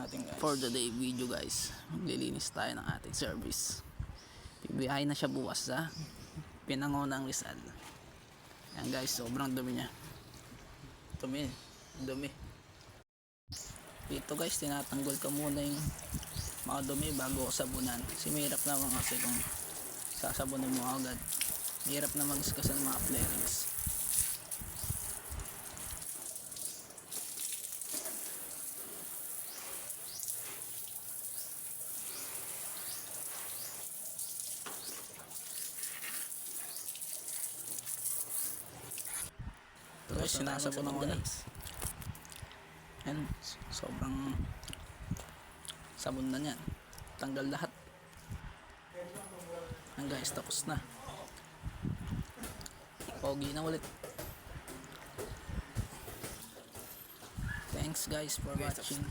natin guys. For the day video guys, maglilinis tayo ng ating service. Bibiyahe na siya bukas sa Pinangonang Rizal. Yan guys, sobrang dumi niya. Dumi. Dito guys, tinatanggol ka muna yung mga dumi bago sabunan. Kasi mahirap naman kasi kung sasabunin mo agad. Mahirap na mag-discuss ang mga flarings. Guys, sinasabon ako guys. Yan, sobrang sabon na yan. Tanggal lahat. Yan guys, tapos na. Pogi na ulit. Thanks guys for watching.